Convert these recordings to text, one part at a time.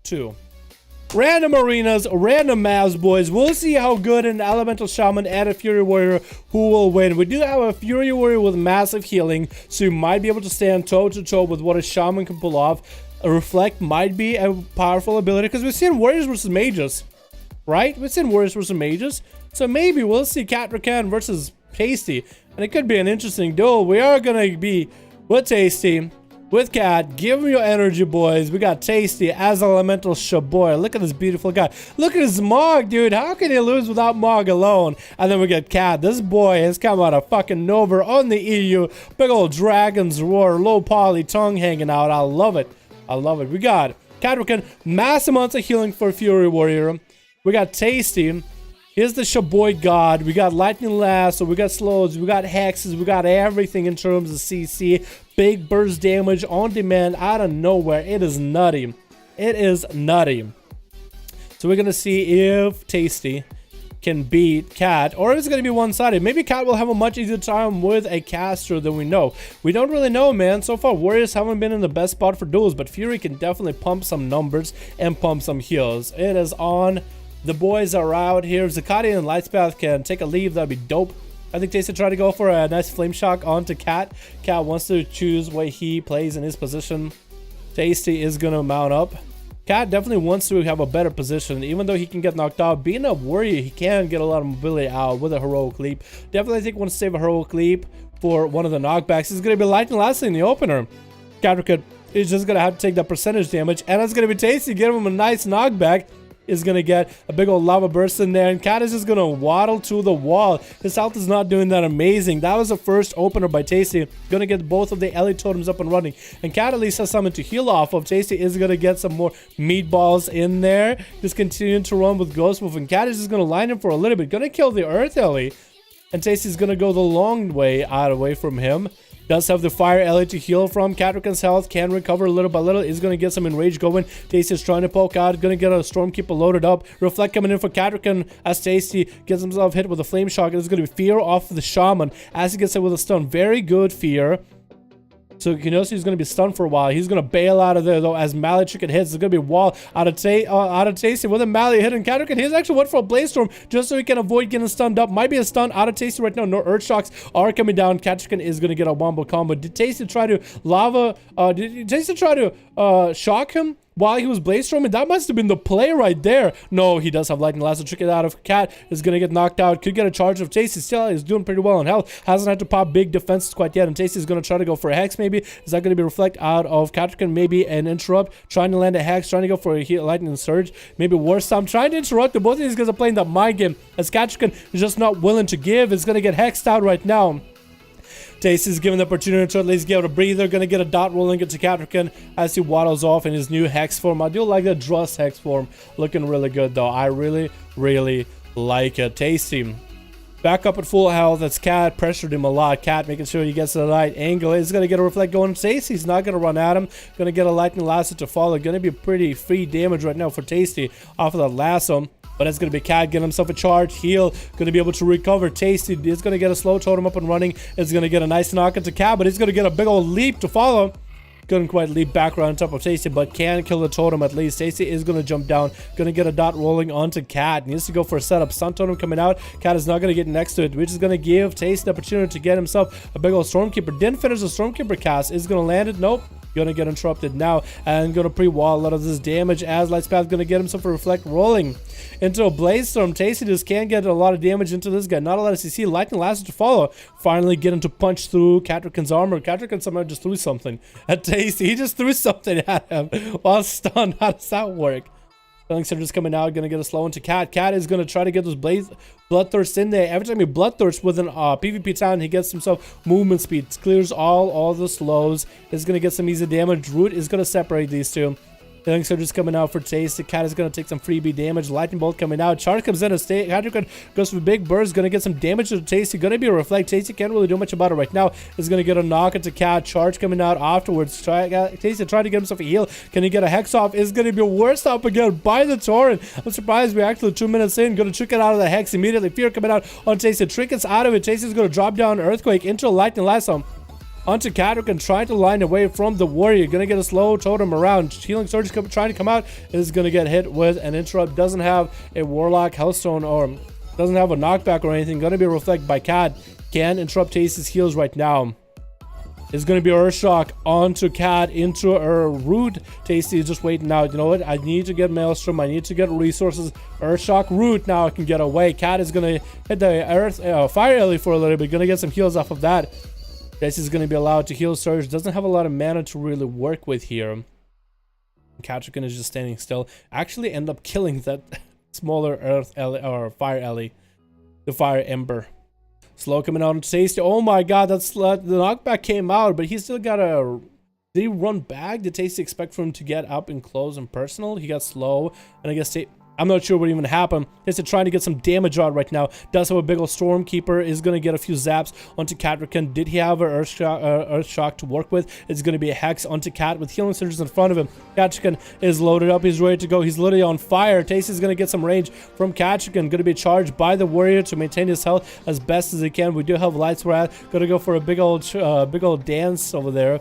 2. Random arenas, random maps, boys. We'll see how good an Elemental Shaman and a Fury Warrior who will win. We do have a Fury Warrior with massive healing, so you might be able to stand toe-to-toe with what a Shaman can pull off. A Reflect might be a powerful ability, because we've seen Warriors versus Mages, right? We've seen Warriors versus Mages, so maybe we'll see Catrakan versus Tasty, and it could be an interesting duel. We are going to be with Tasty, with Cat. Give me your energy, boys. We got Tasty as Elemental Shaboy. Look at this beautiful guy. Look at his Mog, dude. How can he lose without Mog alone? And then we get Cat. This boy has come out of fucking nowhere on the EU. Big old Dragon's Roar. Low poly tongue hanging out. I love it. I love it. We got Catrakan. Mass amounts of healing for Fury Warrior. We got Tasty. Here's the Shaboy God. We got Lightning Lasso, we got Slows, we got Hexes, we got everything in terms of CC. Big burst damage on demand out of nowhere. It is nutty. It is nutty. So we're going to see if Tasty can beat Cat, or if it's going to be one-sided. Maybe Cat will have a much easier time with a caster than we know. We don't really know, man. So far, Warriors haven't been in the best spot for duels, but Fury can definitely pump some numbers and pump some heals. It is on. The boys are out here. If Zakati and Lightspath can take a leave, that'd be dope. I think Tasty tried to go for a nice flame shock onto Cat. Cat wants to choose where he plays in his position. Tasty is going to mount up. Cat definitely wants to have a better position. Even though he can get knocked out, being a warrior, he can get a lot of mobility out with a heroic leap. Definitely think wants to save a heroic leap for one of the knockbacks. It's going to be Lightning Lasso in the opener. Cat is just going to have to take that percentage damage, and it's going to be Tasty. Give him a nice knockback. Is going to get a big old lava burst in there, and Cat is just going to waddle to the wall. His health is not doing that amazing. That was the first opener by Tasty. Going to get both of the elite totems up and running, and Cat at least has something to heal off of. Tasty is going to get some more meatballs in there. Just continuing to run with Ghost Wolf, and Cat is just going to line him for a little bit. Going to kill the Earth Ellie, and Tasty's going to go the long way away from him. Does have the Fire Ellie to heal from. Catrakan's health can recover little by little. Is going to get some Enrage going. Tasty is trying to poke out. Going to get a Stormkeeper loaded up. Reflect coming in for Catrakan as Tasty gets himself hit with a Flame Shock. It's going to be Fear off the Shaman as he gets hit with a stun. Very good Fear. So Kinosi is going to be stunned for a while. He's going to bail out of there, though, as Mally Chicken hits. There's going to be a wall out of Tasty with a Mally hitting Catrakan. He's actually went for a Blaze Storm just so he can avoid getting stunned up. Might be a stun out of Tasty right now. No Earth Shocks are coming down. Catrakan is going to get a wombo combo. Did Tasty try to did Tasty try to shock him while he was Blaze Storming? That must have been the play right there. No, he does have Lightning Lasso. Trick it out of Cat. Is going to get knocked out. Could get a charge of Tasty. Still is doing pretty well in health. Hasn't had to pop big defenses quite yet. And Tasty is going to try to go for a Hex maybe. Is that going to be Reflect out of Catrakan? Maybe an Interrupt. Trying to land a Hex. Trying to go for a Lightning Surge. Maybe worse. I'm trying to interrupt. Both of these guys are playing that mind game as Catrakan is just not willing to give. Is going to get Hexed out right now. Tasty's given the opportunity to at least get a breather. Gonna get a dot rolling into Catrakan as he waddles off in his new Hex form. I do like the Drust Hex form. Looking really good though. I really like it. Tasty back up at full health. That's Cat. Pressured him a lot. Cat making sure he gets the right angle. He's gonna get a Reflect going. Tasty's not gonna run at him. Gonna get a Lightning Lasso to follow. Gonna be pretty free damage right now for Tasty off of that lasso. But it's going to be Cat getting himself a charge, heal, going to be able to recover. Tasty is going to get a slow totem up and running. It's going to get a nice knock into Cat, but he's going to get a big old leap to follow. Couldn't quite leap back around on top of Tasty, but can kill the totem at least. Tasty is going to jump down, going to get a dot rolling onto Cat. Needs to go for a setup. Stun totem coming out. Cat is not going to get next to it, which is going to give Tasty the opportunity to get himself a big old Stormkeeper. Didn't finish the Stormkeeper cast. Is going to land it? Nope. Gonna get interrupted now and gonna pre-wall a lot of this damage as Lightspath gonna get himself a Reflect rolling into a Blaze Storm. Tasty just can't get a lot of damage into this guy. Not a lot of CC. Lightning Lasso to follow. Finally getting to punch through Catrakan's armor. Catrakan somehow just threw something at Tasty. He just threw something at him while stunned. How does that work? Elixir just coming out, gonna get a slow into Cat. Cat is gonna try to get those Bloodthirst in there. Every time he Bloodthirst with an PvP town, he gets himself movement speed. Clears all the slows. Is gonna get some easy damage. Root is gonna separate these two. Elixir just coming out for Tasty. Cat is going to take some freebie damage. Lightning Bolt coming out. Charge comes in. Catrakan goes for big burst. Going to get some damage to Tasty. Going to be a Reflect. Tasty can't really do much about it right now. Is going to get a knock into Cat. Charge coming out afterwards. Tasty trying to get himself a heal. Can he get a Hex off? Is going to be worse up again by the Torrent. I'm surprised we're actually 2 minutes in. Going to trick it out of the Hex immediately. Fear coming out on Tasty. Trinkets out of it. Tasty's going to drop down Earthquake into a Lightning Lasso. onto Cadric, trying to line away from the warrior. Gonna get a slow totem around. Healing Surge trying to come out. Is gonna get hit with an interrupt. Doesn't have a Warlock Hellstone or doesn't have a knockback or anything. Gonna be reflected by Cad. Can interrupt Tasty's heals right now. It's going to be Earthshock onto Cad into a Root. Tasty is just waiting out. You know what? I need to get Maelstrom. I need to get resources. Earthshock Root. Now I can get away. Cad is going to hit the Fire Alley for a little bit. Going to get some heals off of that. Tasty is going to be allowed to heal Surge. Doesn't have a lot of mana to really work with here. Catrican is just standing still. Actually end up killing that smaller Earth Alley or Fire Alley. The Fire Ember. Slow coming out on Tasty. Oh my god, the knockback came out, but he still got a... Did he run back? Did Tasty expect for him to get up and close and personal? He got slow, and I guess I'm not sure what even happened. Tasty trying to get some damage out right now. Does have a big old Stormkeeper. Is going to get a few zaps onto Catrican. Did he have an Earthshock to work with? It's going to be a Hex onto Cat with Healing Surges in front of him. Catrican is loaded up. He's ready to go. He's literally on fire. Tasty's going to get some range from Catrican. Going to be charged by the warrior to maintain his health as best as he can. We do have lights. We're going to go for a big old dance over there.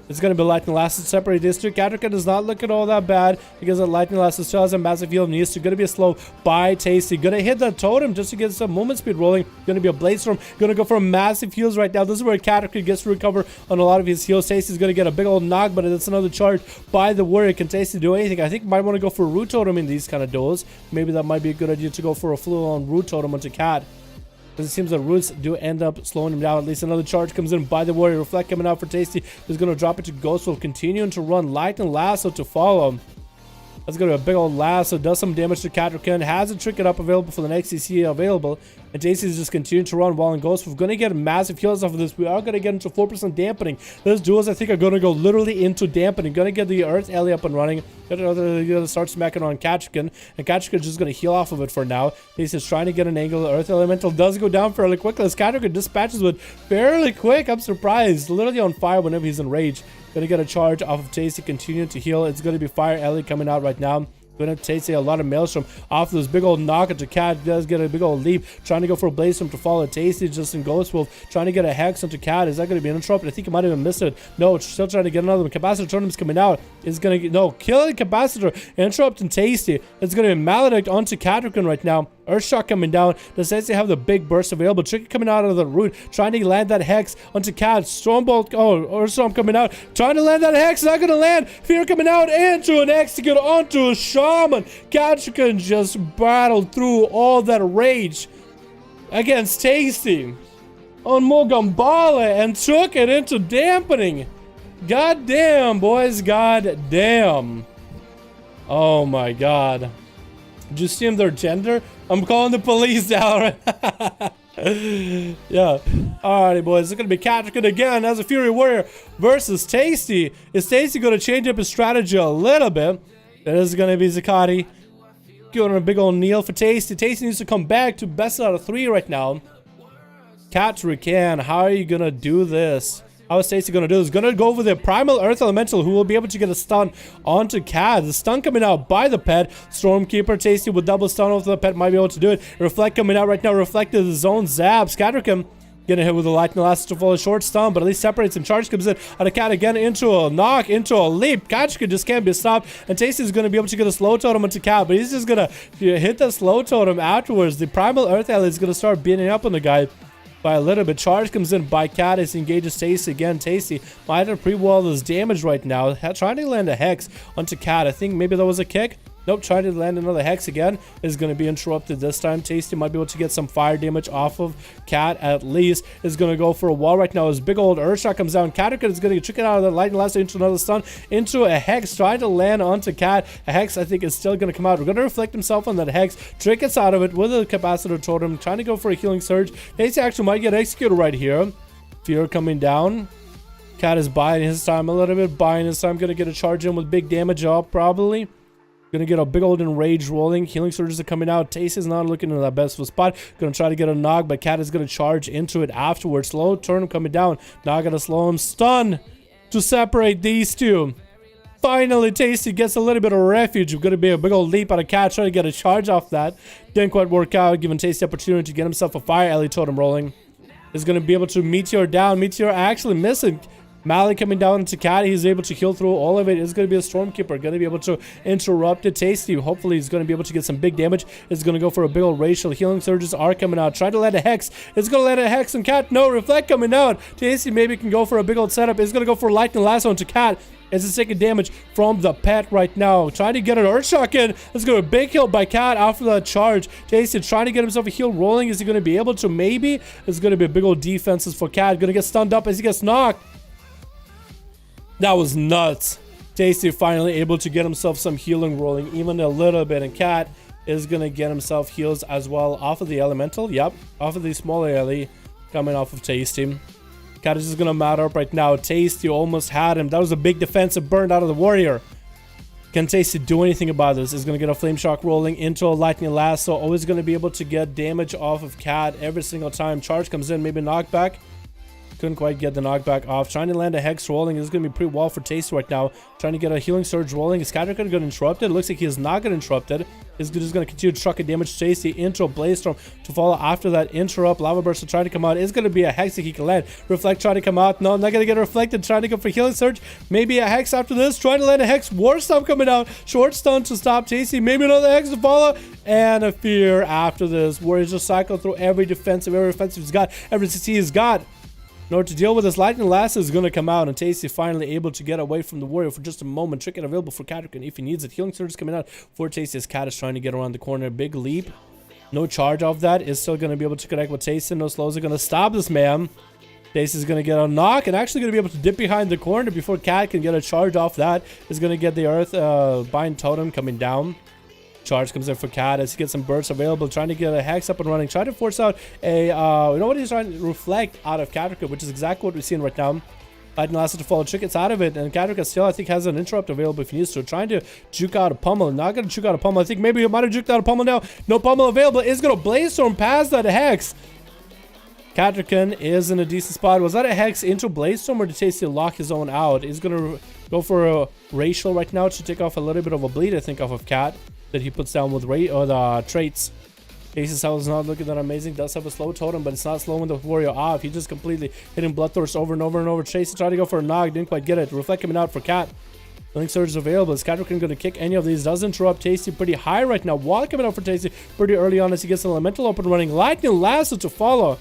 It's going to be Lightning Last to separate these two. Catrican does not look at all that bad because the Lightning Last still has a massive heal and needs to. Going to be a slow by Tasty. Going to hit that totem just to get some movement speed rolling. Going to be a Blade Storm. Going to go for massive heals right now. This is where Catrican gets to recover on a lot of his heals. Tasty's going to get a big old knock, but it's another charge by the warrior. Can Tasty do anything? I think might want to go for a Root Totem in these kind of duels. Maybe that might be a good idea to go for a full-on Root Totem onto Cat. It seems that Roots do end up slowing him down. At least another charge comes in by the warrior. Reflect coming out for Tasty. He's going to drop it to Ghost Wolf. Continuing to run Lightning Lasso to follow. That's going to be a big old lasso. Does some damage to Catrican. Has a Trinket up available for the next CC available. And Tasty is just continuing to run while in Ghost Wolf. Going to get massive heals off of this. We are going to get into 4% dampening. Those duels, I think, are going to go literally into dampening. Going to get the Earth Alley up and running. Going to start smacking on Catrican. And Catrican is just going to heal off of it for now. Tasty is trying to get an angle. The Earth Elemental does go down fairly quickly as Catrican dispatches with fairly quick. I'm surprised. Literally on fire whenever he's in rage. Going to get a charge off of Tasty. Continuing to heal. It's going to be Fire Alley coming out right now. Going to Tasty a lot of Maelstrom off this big old knock into Cat. Does get a big old leap. Trying to go for a Blaze Storm to follow Tasty just in Ghost Wolf. Trying to get a Hex into Cat. Is that going to be an interrupt? I think he might have even missed it. No, it's still trying to get another one. Capacitor Totem's coming out. Is going to get... No, killing Capacitor. Interrupt and Tasty. It's going to be Maledict onto Catrican right now. Earthshock coming down. Does Tasty have the big burst available? Tricky coming out of the root. Trying to land that Hex onto Cat. Stormbolt. Oh, Earthstorm coming out. Trying to land that Hex. Not going to land. Fear coming out into an Execute onto a Shaman. Catrican just battled through all that rage against Tasty on Mogambala and took it into dampening. God damn, boys. God damn. Oh my god. Did you see their gender? I'm calling the police, Dalaran. Yeah. Alrighty, boys. It's going to be Catrican again as a Fury Warrior versus Tasty. Is Tasty going to change up his strategy a little bit? That is going to be Zakati. Going on a big old kneel for Tasty. Tasty needs to come back to best out of 3 right now. Catrican, how are you going to do this? How is Tasty going to do this? Going to go over the Primal Earth Elemental, who will be able to get a stun onto Cat. The stun coming out by the pet. Stormkeeper, Tasty with double stun off the pet might be able to do it. Reflect coming out right now. Reflected the zone zaps. Catrican getting hit with a Lightning Last to fall a short stun, but at least separates him. Charge comes in on a Cat again into a knock, into a leap. Catrican just can't be stopped, and Tasty is going to be able to get a slow totem onto Cat, but he's just going to hit the slow totem afterwards. The Primal Earth Alley is going to start beating up on the guy by a little bit. Charge comes in by Cat as he engages Tasty again. Tasty might have pre-walled his damage right now. Trying to land a Hex onto Cat. I think maybe that was a kick. Nope, trying to land another Hex again. Is going to be interrupted this time. Tasty might be able to get some fire damage off of Cat at least. Is going to go for a wall right now. His big old Earthshock comes down. Catrican is going to get tricked out of the Lightning Last into another stun. Into a Hex. Trying to land onto Cat. A Hex, I think, is still going to come out. We're going to reflect himself on that Hex. Trickets out of it with a Capacitor Totem. Trying to go for a Healing Surge. Tasty actually might get executed right here. Fear coming down. Cat is buying his time a little bit. Buying his time. Going to get a charge in with big damage up, probably. Gonna get a big old enrage rolling. Healing Surges are coming out. Tasty is not looking in that best of a spot. Gonna try to get a knock, but Cat is gonna charge into it afterwards. Slow turn coming down. Not gonna slow him. Stun to separate these two. Finally, Tasty gets a little bit of refuge. We're gonna be a big old leap on a Cat. Trying to get a charge off that. Didn't quite work out, giving Tasty opportunity to get himself a Fire Alley totem rolling. is going to be able to Meteor down. Meteor actually missing. Mally coming down to Cat. He's able to heal through all of it. It's going to be a Stormkeeper. Going to be able to interrupt it. Tasty. Hopefully, he's going to be able to get some big damage. It's going to go for a big old racial. Healing surges are coming out. Try to land a Hex. It's going to land a Hex on Cat. No, Reflect coming out. Tasty maybe can go for a big old setup. It's going to go for Lightning Lasso onto Cat. It's taking damage from the pet right now. Trying to get an Earthshock in. Let's go. A big heal by Cat after that charge. Tasty trying to get himself a heal rolling. Is he going to be able to? Maybe. It's going to be a big old defenses for Cat. Going to get stunned up as he gets knocked. That was nuts. Tasty finally able to get himself some healing rolling, even a little bit. And Cat is going to get himself heals as well off of the Elemental. Yep, off of the small ALE coming off of Tasty. Cat is just going to mount up right now. Tasty almost had him. That was a big defensive burned out of the Warrior. Can Tasty do anything about this? Is going to get a Flame Shock rolling into a Lightning Lasso. Always going to be able to get damage off of Cat every single time. Charge comes in, maybe knockback. Couldn't quite get the knockback off. Trying to land a Hex rolling. This is going to be pretty well for Tasty right now. Trying to get a Healing Surge rolling. Is Catrick going to get interrupted? It looks like he is not going to interrupted. He's just going to continue to truck a damage to Tasty into a Blaze Storm to follow after that. Interrupt. Lava Burst to try to come out. It's going to be a Hex that he can land. Reflect trying to come out. No, not going to get reflected. Trying to go for Healing Surge. Maybe a Hex after this. Trying to land a Hex. War Stomp coming out. Short Stun to stop Tasty. Maybe another Hex to follow. And a Fear after this. Warriors just cycle through every offensive he's got. Every CC he's got. In order to deal with this, Lightning Lasso is going to come out, and Tasty finally able to get away from the Warrior for just a moment. Trick it available for Catrick if he needs it. Healing Surge is coming out for Tasty as Cat is trying to get around the corner. Big leap. No charge off that. Is still going to be able to connect with Tasty. No slows are going to stop this man. Tasty is going to get a knock and actually going to be able to dip behind the corner before Cat can get a charge off that. Is going to get the Earth Bind Totem coming down. Charge comes in for Cat as he gets some bursts available, trying to get a Hex up and running, trying to force out a, you know what he's trying to reflect out of Catrick, which is exactly what we're seeing right now. Lightning Lasso to follow, Trick gets out of it, and Catrick still, I think, has an interrupt available if he needs to. Trying to juke out a Pummel, not going to juke out a Pummel. I think maybe he might have juked out a Pummel now. No Pummel available, is going to Blaze Storm past that Hex. Catrick is in a decent spot. Was that a Hex into Blaze Storm, or did Tasty lock his own out? He's going to go for a Racial right now to take off a little bit of a bleed, I think, off of Cat that he puts down with the traits. Ace's health is not looking that amazing. Does have a slow totem, but it's not slowing the Warrior off. He just completely hitting Bloodthirst over and over and over. Chase tried to go for a Nog, didn't quite get it. Reflect coming out for Cat. Link Surge is available. Is Catrick going to kick any of these? Does interrupt Tasty pretty high right now. Wall coming out for Tasty pretty early on as he gets an Elemental up and running. Lightning Lasso to follow.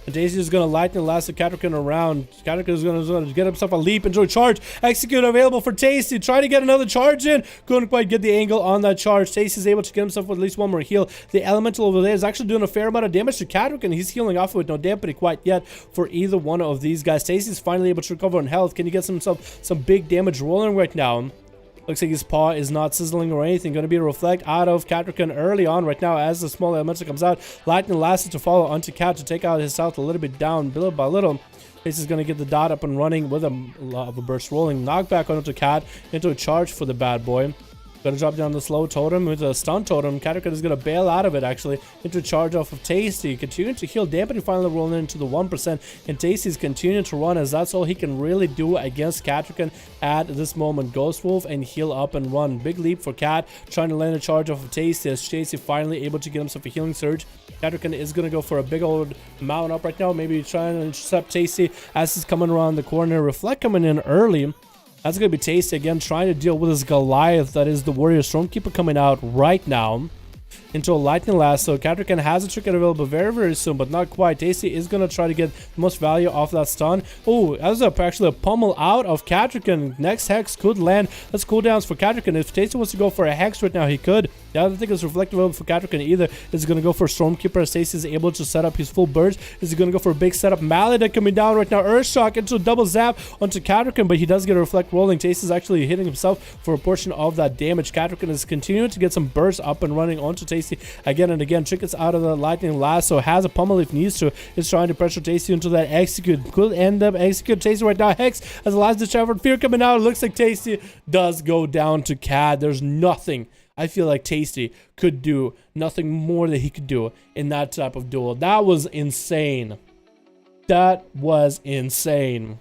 And Tasty is going to Lightning Lasso Catrick around. Catrick is going to get himself a leap into a charge. Execute available for Tasty. Try to get another charge in. Couldn't quite get the angle on that charge. Tasty is able to get himself with at least one more heal. The Elemental over there is actually doing a fair amount of damage to Catrick, and he's healing off of it. No dampening quite yet for either one of these guys. Tasty is finally able to recover on health. Can he get himself some big damage rolling right now? Looks like his paw is not sizzling or anything. Going to be a reflect out of Catrick early on right now as the small elemental comes out. Lightning Lasso to follow onto Cat to take out his health a little bit down, little by little. Face is going to get the dot up and running with a lava burst rolling. Knockback onto Cat into a charge for the bad boy. Going to drop down the slow totem with a stun totem. Catrick is going to bail out of it actually into a charge off of Tasty. Continuing to heal, dampening finally rolling into the 1%. And Tasty's continuing to run as that's all he can really do against Catrick at this moment. Ghost Wolf and heal up and run. Big leap for Cat, trying to land a charge off of Tasty as Tasty finally able to get himself a healing surge. Catrick is going to go for a big old mount up right now. Maybe trying to intercept Tasty as he's coming around the corner. Reflect coming in early. That's going to be Tasty again, trying to deal with this Goliath that is the Warrior Stormkeeper coming out right now into a Lightning Lasso. Catrick has a trick available very, very soon, but not quite. Tasty is going to try to get the most value off that stun. Oh, that's actually a pummel out of Catrick. Next Hex could land. That's cooldowns for Catrick. If Tasty wants to go for a Hex right now, he could. I don't think it's reflective available for Catrick either. Is going to go for Stormkeeper. Tasty is able to set up his full burst. Is he going to go for a big setup? Mallet coming down right now. Earthshock into a double zap onto Catrick, but he does get a reflect rolling. Tasty is actually hitting himself for a portion of that damage. Catrick is continuing to get some bursts up and running onto Tasty again and again. Trick is out of the Lightning Lasso. Has a pummel if needs to. Is trying to pressure Tasty into that execute. Could end up execute Tasty right now. Hex as the last ditch effort. Fear coming out. It looks like Tasty does go down to Cat. There's nothing I feel like Tasty could do, nothing more that he could do in that type of duel. That was insane. That was insane.